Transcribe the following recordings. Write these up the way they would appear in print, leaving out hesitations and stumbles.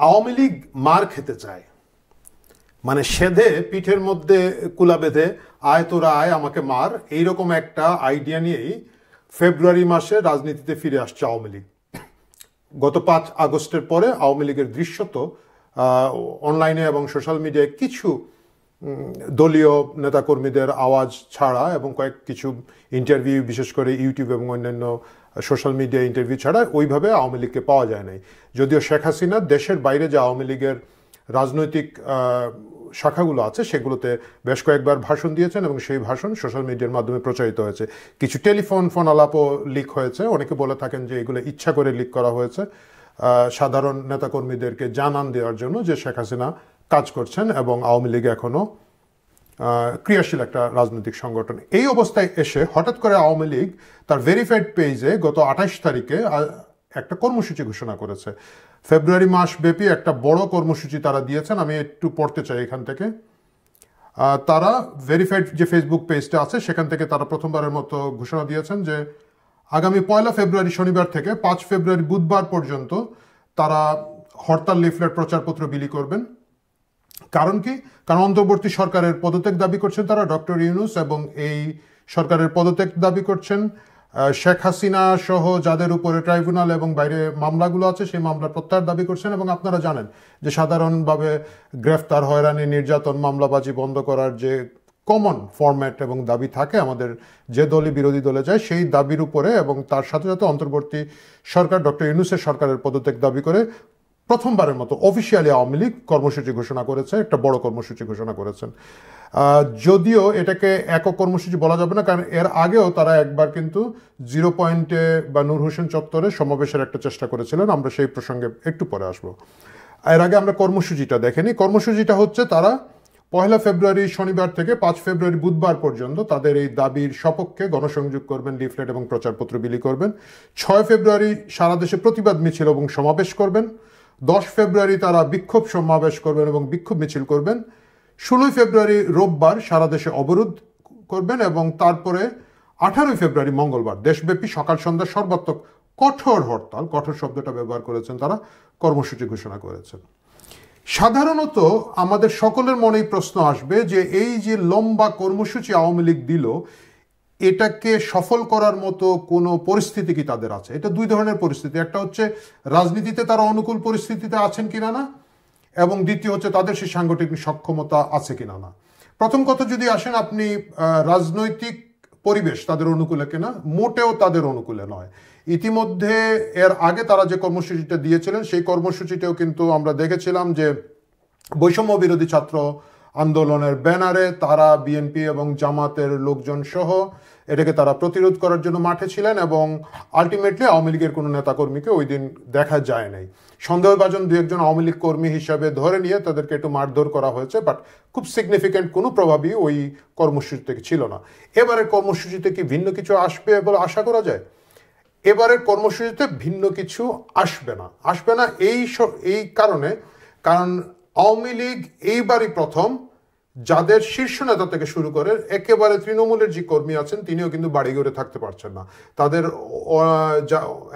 আওয়ামী লীগ মার খেতে চায়, মানে সেধে পিঠের মধ্যে কুলা বেঁধে আয় তোরা আয় আমাকে মার, এইরকম একটা আইডিয়া নিয়েই ফেব্রুয়ারি মাসে রাজনীতিতে ফিরে আসছে আওয়ামী লীগ। গত 5 আগস্টের পরে আওয়ামী লীগের দৃশ্যত অনলাইনে এবং সোশ্যাল মিডিয়ায় কিছু দলীয় নেতাকর্মীদের আওয়াজ ছাড়া এবং কিছু ইন্টারভিউ, বিশেষ করে ইউটিউব এবং অন্যান্য সোশ্যাল মিডিয়া ইন্টারভিউ ছাড়া ওইভাবে আওয়ামী লীগকে পাওয়া যায় নাই। যদিও শেখ হাসিনা দেশের বাইরে যে আওয়ামী লীগের রাজনৈতিক শাখাগুলো আছে সেগুলোতে বেশ কয়েকবার ভাষণ দিয়েছেন এবং সেই ভাষণ সোশ্যাল মিডিয়ার মাধ্যমে প্রচারিত হয়েছে। কিছু ফোন আলাপও লিক হয়েছে। অনেকে বলে থাকেন যে এগুলো ইচ্ছা করে লিক করা হয়েছে সাধারণ নেতাকর্মীদেরকে জানান দেওয়ার জন্য যে শেখ হাসিনা কাজ করছেন এবং আওয়ামী লীগ এখনও ক্রিয়াশীল একটা রাজনৈতিক সংগঠন। এই অবস্থায় এসে হঠাৎ করে আওয়ামী লীগ তার ভেরিফাইড পেজে গত 28 তারিখে একটা কর্মসূচি ঘোষণা করেছে। ফেব্রুয়ারি মাস ব্যাপী একটা বড় কর্মসূচি তারা দিয়েছেন। আমি একটু পড়তে চাই এখান থেকে। তারা ভেরিফাইড যে ফেসবুক পেজটা আছে সেখান থেকে তারা প্রথমবারের মতো ঘোষণা দিয়েছেন যে আগামী 1 ফেব্রুয়ারি শনিবার থেকে 5 ফেব্রুয়ারি বুধবার পর্যন্ত তারা হরতাল লিফলেট প্রচারপত্র বিলি করবেন। কারণ কি? কারণ অন্তর্বর্তী সরকারের পদত্যাগ দাবি করছেন তারা, ডক্টর ইউনূস, এবং এই সরকারের পদত্যাগ দাবি করছেন শেখ হাসিনা সহ যাদের উপরে ট্রাইব্যুনাল এবং বাইরে মামলাগুলো আছে সেই মামলা প্রত্যাহার দাবি করছেন। এবং আপনারা জানেন যে সাধারণভাবে গ্রেফতার, হয়রানি, নির্যাতন, মামলাবাজি বন্ধ করার যে কমন ফরম্যাট এবং দাবি থাকে আমাদের যে দলই বিরোধী দলে যায় সেই দাবির উপরে এবং তার সাথে সাথে অন্তর্বর্তী সরকার ডক্টর ইউনূসের সরকারের পদত্যাগ দাবি করে প্রথমবারের মতো অফিসিয়ালি আওয়ামী লীগ কর্মসূচি ঘোষণা করেছে, একটা বড় কর্মসূচি ঘোষণা করেছেন। যদিও এটাকে একক কর্মসূচি বলা যাবে না, কারণ এর আগেও তারা একবার কিন্তু 0 পয়েন্টে বা নূর হোসেন চত্বরে সমাবেশের একটা চেষ্টা করেছিলেন। আমরা সেই প্রসঙ্গে একটু পরে আসবো। এর আগে আমরা কর্মসূচিটা দেখেনি। কর্মসূচিটা হচ্ছে তারা 1 ফেব্রুয়ারি শনিবার থেকে 5 ফেব্রুয়ারি বুধবার পর্যন্ত তাদের এই দাবির সপক্ষে গণসংযোগ করবেন, লিফলেট এবং প্রচারপত্র বিলি করবেন। 6 ফেব্রুয়ারি সারা দেশে প্রতিবাদ মিছিল এবং সমাবেশ করবেন। 10 ফেব্রুয়ারি তারা বিক্ষোভ সমাবেশ করবেন এবং বিক্ষোভ মিছিল করবেন। 16 ফেব্রুয়ারি রোববার সারা দেশে অবরোধ করবেন এবং তারপরে 18 ফেব্রুয়ারি মঙ্গলবার দেশব্যাপী সকাল সন্ধ্যা সর্বাত্মক কঠোর হরতাল, কঠোর শব্দটা ব্যবহার করেছেন তারা, কর্মসূচি ঘোষণা করেছেন। সাধারণত আমাদের সকলের মনেই প্রশ্ন আসবে যে এই যে লম্বা কর্মসূচি আওয়ামী লীগ দিল, এটাকে সফল করার মতো কোনো পরিস্থিতি কি তাদের আছে? এটা দুই ধরনের পরিস্থিতি। একটা হচ্ছে রাজনীতিতে তারা অনুকূল পরিস্থিতিতে আছেন কিনা না, এবং দ্বিতীয় হচ্ছে তাদের সেই সাংগঠনিক সক্ষমতা আছে কিনা না। প্রথম কথা যদি আসেন আপনি, রাজনৈতিক পরিবেশ তাদের অনুকূলে কিনা, মোটেও তাদের অনুকূলে নয়। ইতিমধ্যে এর আগে তারা যে কর্মসূচিটা দিয়েছিলেন সেই কর্মসূচিটাও কিন্তু আমরা দেখেছিলাম যে বৈষম্য বিরোধী ছাত্র আন্দোলনের ব্যানারে তারা বিএনপি এবং জামাতের লোকজন সহ এটাকে তারা প্রতিরোধ করার জন্য মাঠে ছিলেন এবং আলটিমেটলি আওয়ামী লীগের কোনো নেতাকর্মীকে ওই দিন দেখা যায় নাই। সন্দেহভাজন 2-1 আওয়ামী লীগ কর্মী হিসাবে ধরে নিয়ে তাদেরকে একটু মারধর করা হয়েছে, বাট খুব সিগনিফিক্যান্ট কোনো প্রভাবই ওই কর্মসূচি থেকে ছিল না। এবারের কর্মসূচিতে কি ভিন্ন কিছু আসবে বলে আশা করা যায়? এবারের কর্মসূচিতে ভিন্ন কিছু আসবে না এই কারণ আওয়ামী লীগ এইবারই প্রথম যাদের শীর্ষ নেতা থেকে শুরু করে একেবারে তৃণমূলের যে কর্মী আছেন তিনিও কিন্তু বাড়িঘরে থাকতে পারছেন না। তাদের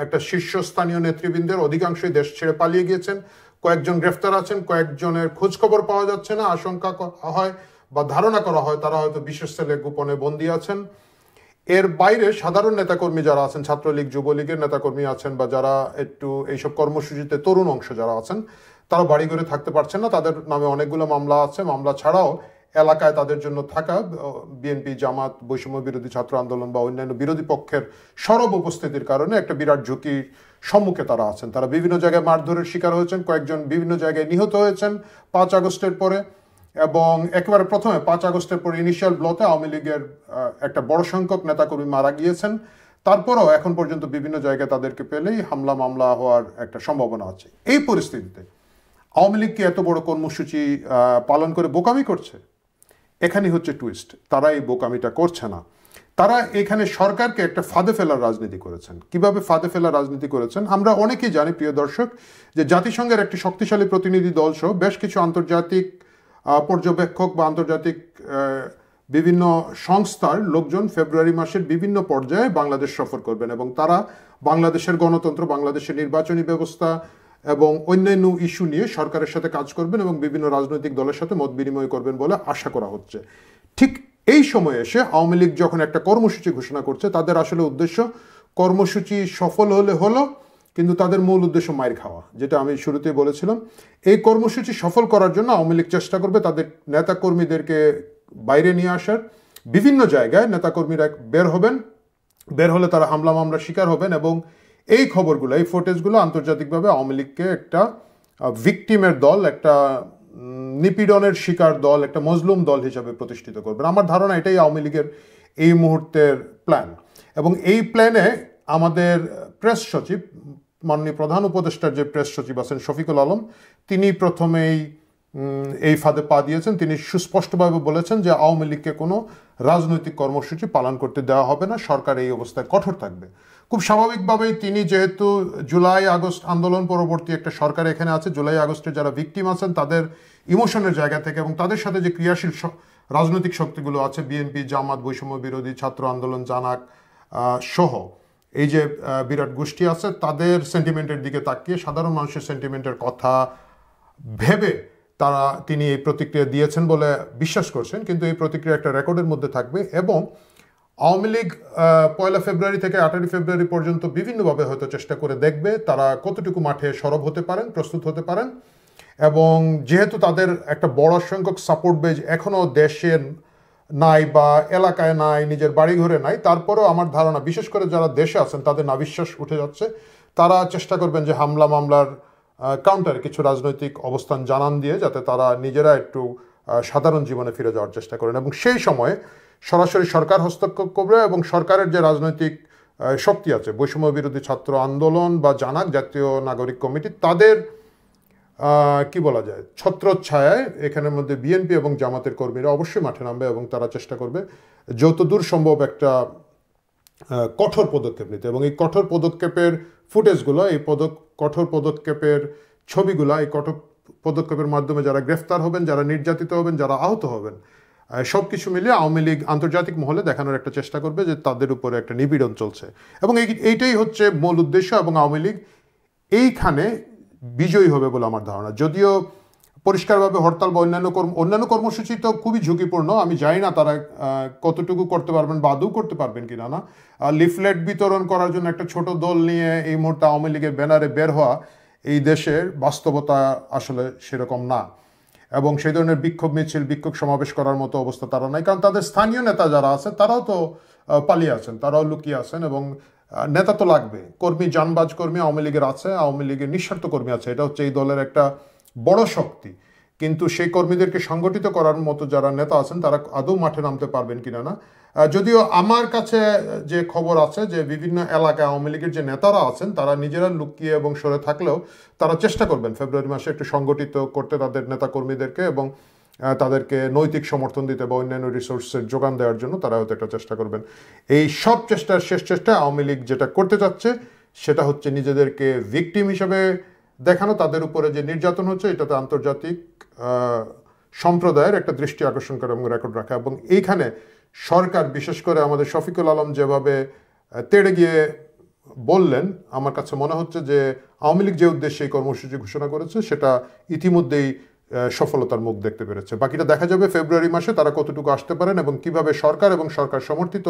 একটা শীর্ষস্থানীয় নেতৃবৃন্দের অধিকাংশই দেশ ছেড়ে পালিয়ে গিয়েছেন। কয়েকজন গ্রেফতার আছেন, কয়েকজনের খোঁজ খবর পাওয়া যাচ্ছে না। আশঙ্কা হয় বা ধারণা করা হয় তারা হয়তো বিশেষ সেলে গোপনে বন্দী আছেন। এর বাইরে সাধারণ নেতাকর্মী যারা আছেন, ছাত্রলীগ, যুবলীগের নেতাকর্মী আছেন বা যারা একটু এইসব কর্মসূচিতে তরুণ অংশ যারা আছেন, তারা বাড়ি ঘরে থাকতে পারছেন না। তাদের নামে অনেকগুলো মামলা আছে। মামলা ছাড়াও এলাকায় তাদের জন্য থাকা বিএনপি, জামাত, বৈষম্য বিরোধী ছাত্র আন্দোলন বা অন্যান্য বিরোধী পক্ষের সরব উপস্থিতির কারণে একটা বিরাট ঝুঁকির সম্মুখে তারা আছেন। তারা বিভিন্ন জায়গায় মারধরের শিকার হয়েছেন, কয়েকজন বিভিন্ন জায়গায় নিহত হয়েছেন 5 আগস্টের পরে। এবং একেবারে প্রথমে 5 আগস্টের পরে ইনিশিয়াল ব্লতে আওয়ামী লীগের একটা বড় সংখ্যক নেতাকর্মী মারা গিয়েছেন। তারপরেও এখন পর্যন্ত বিভিন্ন জায়গায় তাদেরকে পেলেই হামলা মামলা হওয়ার একটা সম্ভাবনা আছে। এই পরিস্থিতিতে আওয়ামী লীগ কি এত বড় কর্মসূচি পালন করে বোকামি করছে? এখানেই হচ্ছে টুইস্ট। তারা এই বোকামিটা করছে না। তারা এখানে সরকারকে একটা ফাঁদে ফেলার রাজনীতি করেছেন। কিভাবে ফাঁদে ফেলার রাজনীতি করেছেন আমরা অনেকেই জানি, প্রিয় দর্শক, যে জাতিসংঘের একটি শক্তিশালী প্রতিনিধি দল সহ বেশ কিছু আন্তর্জাতিক পর্যবেক্ষক বা আন্তর্জাতিক বিভিন্ন সংস্থার লোকজন ফেব্রুয়ারি মাসের বিভিন্ন পর্যায়ে বাংলাদেশ সফর করবেন এবং তারা বাংলাদেশের গণতন্ত্র, বাংলাদেশের নির্বাচনী ব্যবস্থা এবং অন্যান্য ইস্যু নিয়ে সরকারের সাথে কাজ করবেন এবং বিভিন্ন রাজনৈতিক দলের সাথে মত বিনিময় করবেন বলে আশা করা হচ্ছে। ঠিক এই সময়ে এসে আওয়ামী লীগ যখন একটা কর্মসূচি ঘোষণা করছে, তাদের আসলে উদ্দেশ্য কর্মসূচি সফল হলে হলো, কিন্তু তাদের মূল উদ্দেশ্য মাইর খাওয়া, যেটা আমি শুরুতেই বলেছিলাম। এই কর্মসূচি সফল করার জন্য আওয়ামী লীগ চেষ্টা করবে তাদের নেতাকর্মীদেরকে বাইরে নিয়ে আসার। বিভিন্ন জায়গায় নেতাকর্মীরা বের হলে তারা হামলা মামলার শিকার হবেন এবং এই খবরগুলো, এই ফুটেজগুলো আন্তর্জাতিকভাবে আওয়ামী লীগকে একটা ভিকটিমের দল, একটা নিপীড়নের শিকার দল, একটা মজলুম দল হিসাবে প্রতিষ্ঠিত করবেন। আমার ধারণা এটাই আওয়ামী লীগের এই মুহূর্তের প্ল্যান। এবং এই প্ল্যানে আমাদের প্রেস সচিব, মাননীয় প্রধান উপদেষ্টার যে প্রেস সচিব আছেন শফিকুল আলম, তিনি প্রথমেই এই ফাঁদে পা দিয়েছেন। তিনি সুস্পষ্টভাবে বলেছেন যে আওয়ামী লীগকে কোনো রাজনৈতিক কর্মসূচি পালন করতে দেওয়া হবে না, সরকার এই অবস্থায় কঠোর থাকবে। খুব স্বাভাবিকভাবেই তিনি, যেহেতু জুলাই আগস্ট আন্দোলন পরবর্তী একটা সরকার এখানে আছে, জুলাই আগস্টে যারা ভিকটিম আছেন তাদের ইমোশনের জায়গা থেকে এবং তাদের সাথে যে ক্রিয়াশীল রাজনৈতিক শক্তিগুলো আছে, বিএনপি, জামাত, বৈষম্য বিরোধী ছাত্র আন্দোলন, জানাক সহ এই যে বিরাট গোষ্ঠী আছে, তাদের সেন্টিমেন্টের দিকে তাকিয়ে, সাধারণ মানুষের সেন্টিমেন্টের কথা ভেবে তিনি এই প্রতিক্রিয়া দিয়েছেন বলে বিশ্বাস করছেন। কিন্তু এই প্রতিক্রিয়া একটা রেকর্ডের মধ্যে থাকবে এবং আওয়ামী লীগ 1 ফেব্রুয়ারি থেকে 18 ফেব্রুয়ারি পর্যন্ত বিভিন্নভাবে হয়তো চেষ্টা করে দেখবে তারা কতটুকু মাঠে সরব হতে পারেন, প্রস্তুত হতে পারেন। এবং যেহেতু তাদের একটা বড় সংখ্যক সাপোর্ট বেজ এখনও দেশে নাই বা এলাকায় নাই, নিজের বাড়িঘরে নাই, তারপরেও আমার ধারণা বিশেষ করে যারা দেশে আছেন তাদের নাবিশ্বাস উঠে যাচ্ছে। তারা চেষ্টা করবেন যে হামলা মামলার কাউন্টারে কিছু রাজনৈতিক অবস্থান জানান দিয়ে যাতে তারা নিজেরা একটু সাধারণ জীবনে ফিরে যাওয়ার চেষ্টা করেন এবং সেই সময়ে সরাসরি সরকার হস্তক্ষেপ করবে এবং সরকারের যে রাজনৈতিক শক্তি আছে, বৈষম্য বিরোধী ছাত্র আন্দোলন বা জানাক, জাতীয় নাগরিক কমিটি, তাদের কি বলা যায় ছত্রচ্ছায়ায় এখানের মধ্যে বিএনপি এবং জামাতের কর্মীরা অবশ্যই মাঠে নামবে এবং তারা চেষ্টা করবে যতদূর সম্ভব একটা কঠোর পদক্ষেপ নিতে। এবং এই কঠোর পদক্ষেপের ফুটেজগুলো, এই কঠোর পদক্ষেপের ছবিগুলো, এই কঠোর পদক্ষেপের মাধ্যমে যারা গ্রেফতার হবেন, যারা নির্যাতিত হবেন, যারা আহত হবেন, সব কিছু মিলিয়ে আওয়ামী লীগ আন্তর্জাতিক মহলে দেখানোর একটা চেষ্টা করবে যে তাদের উপরে একটা নিপীড়ন চলছে এবং এইটাই হচ্ছে মূল উদ্দেশ্য। এবং আওয়ামী লীগ এইখানে বিজয়ী হবে বলে আমার ধারণা। যদিও পরিষ্কারভাবে হরতাল বা অন্যান্য কর্মসূচি তো খুবই ঝুঁকিপূর্ণ, আমি জানি না তারা কতটুকু করতে পারবেন বা আদৌ করতে পারবেন কিনা। না, লিফলেট বিতরণ করার জন্য একটা ছোট দল নিয়ে এই মুহূর্তে আওয়ামী লীগের ব্যানারে বের হওয়া এই দেশের বাস্তবতা আসলে সেরকম না। এবং সেই ধরনের বিক্ষোভ মিছিল, বিক্ষোভ সমাবেশ করার মতো অবস্থা তারা নাই, কারণ তাদের স্থানীয় নেতা যারা আছে তারাও তো পালিয়ে আছেন, তারাও লুকিয়ে আছেন এবং নেতা তো লাগবে। কর্মী, জানবাজ কর্মী আওয়ামী লীগের আছে, আওয়ামী লীগের নিঃস্বার্থ কর্মী আছে, এটা হচ্ছে এই দলের একটা বড় শক্তি। কিন্তু সেই কর্মীদেরকে সংগঠিত করার মতো যারা নেতা আছেন তারা আদৌ মাঠে নামতে পারবেন কিনা না। যদিও আমার কাছে যে খবর আছে যে বিভিন্ন এলাকায় আওয়ামী লীগের যে নেতারা আছেন তারা নিজেরা লুকিয়ে এবং সরে থাকলেও তারা চেষ্টা করবেন ফেব্রুয়ারি মাসে একটু সংগঠিত করতে তাদের নেতা কর্মীদেরকে এবং তাদেরকে নৈতিক সমর্থন দিতে বা অন্যান্য রিসোর্সের যোগান দেওয়ার জন্য তারা হয়তো একটা চেষ্টা করবেন। এই সব চেষ্টার শেষ চেষ্টা আওয়ামী লীগ যেটা করতে চাচ্ছে সেটা হচ্ছে নিজেদেরকে ভিকটিম হিসেবে দেখানো, তাদের উপরে যে নির্যাতন হচ্ছে এটাতে আন্তর্জাতিক সম্প্রদায়ের একটা দৃষ্টি আকর্ষণ করে এবং রেকর্ড রাখা। এবং এইখানে সরকার, বিশেষ করে আমাদের শফিকুল আলম যেভাবে তেড়ে গিয়ে বললেন, আমার কাছে মনে হচ্ছে যে আওয়ামী লীগ যে উদ্দেশ্যে এই কর্মসূচি ঘোষণা করেছে সেটা ইতিমধ্যেই সফলতার মুখ দেখতে পেরেছে। বাকিটা দেখা যাবে ফেব্রুয়ারি মাসে তারা কতটুকু আসতে পারেন এবং কিভাবে সরকার এবং সরকার সমর্থিত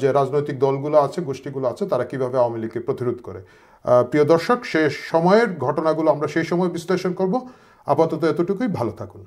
যে রাজনৈতিক দলগুলো আছে, গোষ্ঠীগুলো আছে, তারা কিভাবে আওয়ামী লীগকে প্রতিরোধ করে। প্রিয় দর্শক, সে সময়ের ঘটনাগুলো আমরা সেই সময় বিশ্লেষণ করব। আপাতত এতটুকুই, ভালো থাকুন।